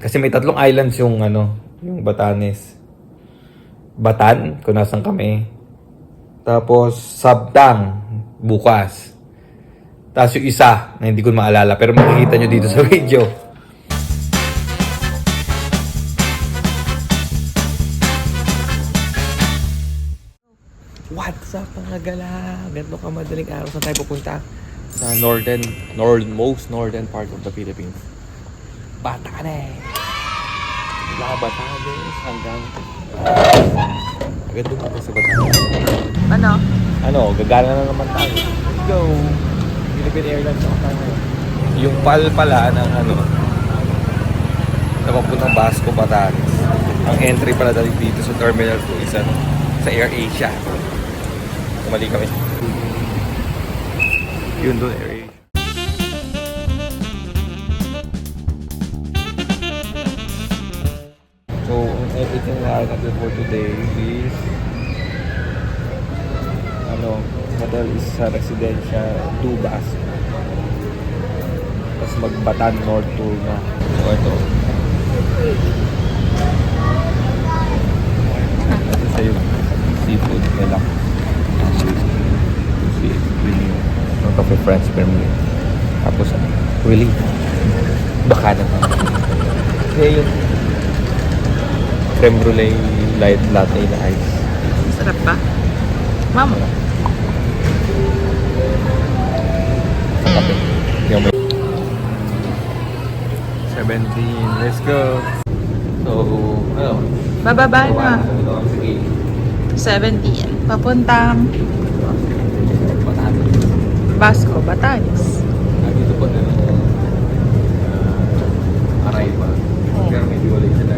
Kasi may tatlong islands yung yung Batanes. Batan, kung nasan kami. Tapos Sabtang, bukas. Tapos yung isa na hindi ko maalala pero makikita nyo dito sa video. What's up mga gala? Ganito ka madaling araw. Saan tayo pupunta? Sa most northern part of the Philippines. Batanes! Mula Batanes hanggang agad dumating sa Batanes. Gagana na naman tayo. Let's go! Philippine Airlines ako tayo ngayon. Yung PAL pala ng napapuntang Basco, Batanes. Ang entry pala dito sa Terminal 2 is sa AirAsia. Mali kami. Yun doon, AirAsia. So, everything na natin for today is hotel is sa residential 2 Basco. Tapos mag-Batan North Tour na. So, ito. Ito sa yung seafood nila. Ng coffee French Premier. Tapos, really, baka naman. Kaya yung creme brulee light latte na ice. Sarap ba? Mama. Okay. 17. Let's go. So, Bababa na. 17. Papuntang Basco, Batanes. Dito po na arrival. Pero medyo wala sila.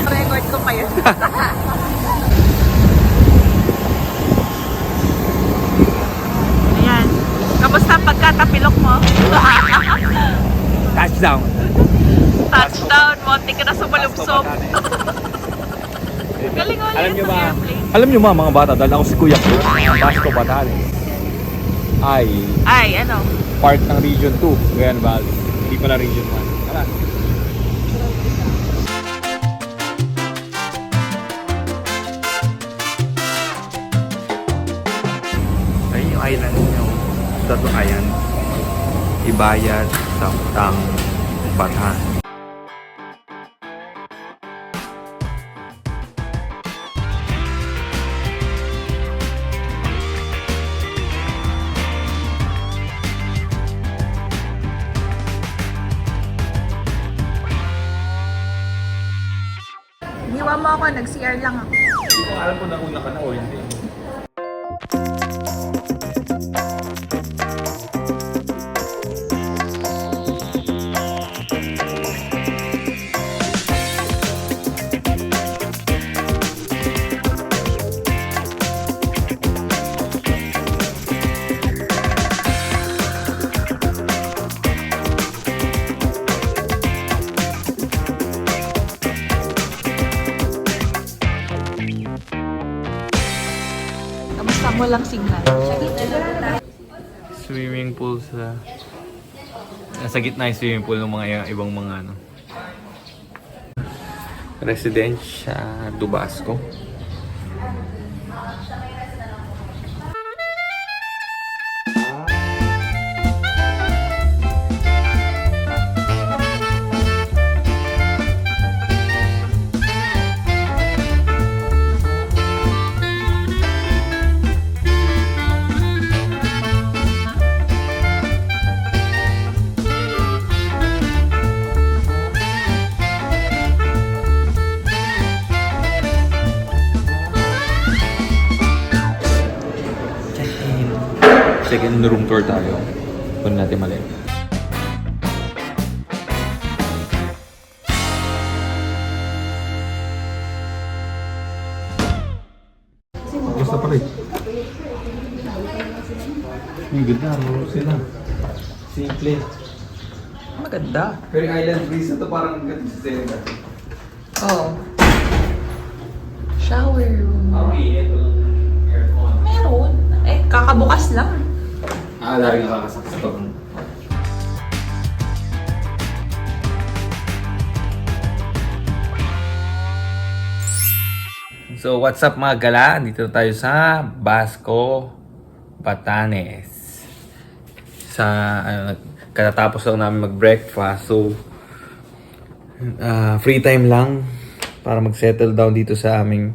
Record ko pa yun. Ayan. Kamusta pagkatapilok mo? Touchdown! Touchdown. Monti ka na sumalubsob. Galing ulit Alam nyo sa ba? airplane. Alam nyo ba mga bata, dahil ako si Kuya ko, Basco Batanes ay Ano? part ng Region 2, Gayan Valley. Hindi pala Region 1. Tara. Ayun yung island nyo. Tatlong island. Ibayat, Sabtang, Batanes. Iniwan mo ako. Nag-CR lang ako. Hindi ko alam kung nauna ka na o hindi. Kamusta? Walang signal. swimming pool sa... Nasa gitna yung swimming pool ng mga ibang mga ano. Residensya Dubasco. Second room tour tayo. Kunin natin mali. Basta pa rin. Ang ganda. Ano sila? Simple. Maganda. Pero yung island breeze na to parang ganito sa Zelda. Oh. Shower room. Okay, ito lang. Aircon. Meron. Eh, kakabukas lang. Dahil nakakasakit sa pag... So, what's up mga gala? Dito tayo sa Basco, Batanes. Katatapos lang namin mag-breakfast. So, free time lang para mag-settle down dito sa aming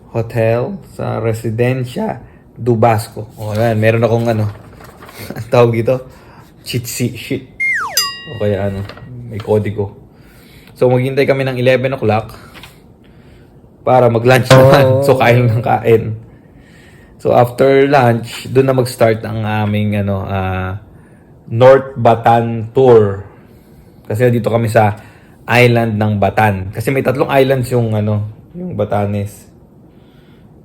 hotel sa Residensya Dubasco. O, yan. Meron akong ang tawag dito, cheat sheet. O kaya may kodigo. So, maghintay kami ng 11 o'clock para mag-lunch naman. So, kain ng kain. So, after lunch, doon na mag-start ang aming North Batan Tour. Kasi dito kami sa island ng Batan. Kasi may 3 islands yung yung Batanes.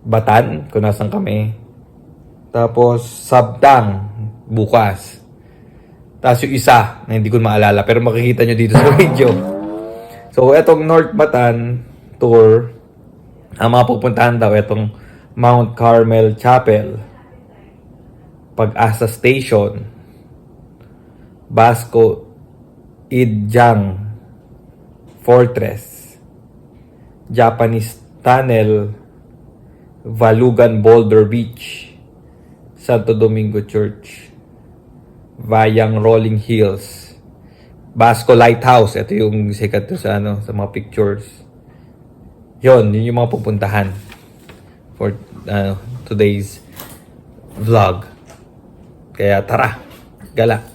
Batan, kung nasan kami. Tapos, Sabtang, bukas. Tapos yung isa, na hindi ko maalala, pero makikita nyo dito sa video. So, etong North Batan Tour, ang mga pupuntahan daw, etong Mount Carmel Chapel, Pag-asa Station, Basco Idjang Fortress, Japanese Tunnel, Valugan Boulder Beach, Santo Domingo Church, Vayang Rolling Hills, Basco Lighthouse. Ito yung sikat to sa sa mga pictures. Yun yung mga pupuntahan for today's vlog. Kaya tara, gala.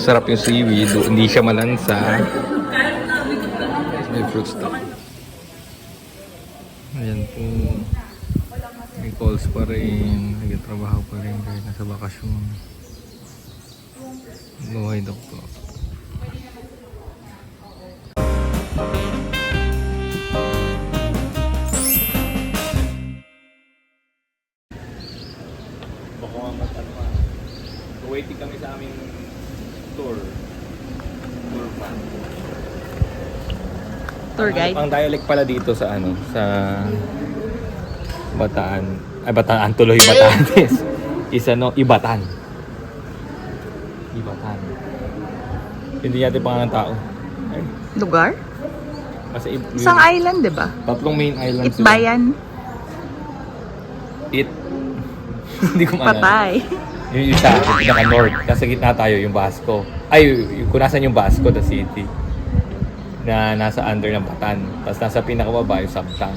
Masarap yung seaweed, hindi siya malansa. May fruits to. Ayan po. May calls pa rin. Nagtatrabaho pa rin kahit nasa bakasyon. Buhay doktor. Baka matanong. So waiting kami sa aming tour pan. Tour guide. Ang dialect pala dito sa sa Bataan. Ay, Bataan tuloy Batanes. Is Ibatan. Ibatan. Hindi natin pangalan ng tao. Ay, Lugar? kasi Isang island, di ba? 3 main islands. Itbayan. Hindi ko maalala. Patay. Yung isa, yung pinaka-north. Kasi gitna tayo, yung Basco. Ay, kung nasan yung Basco, the city. Na nasa under ng Batan. Tapos nasa pinakababa yung Sabtang.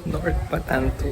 North Batan to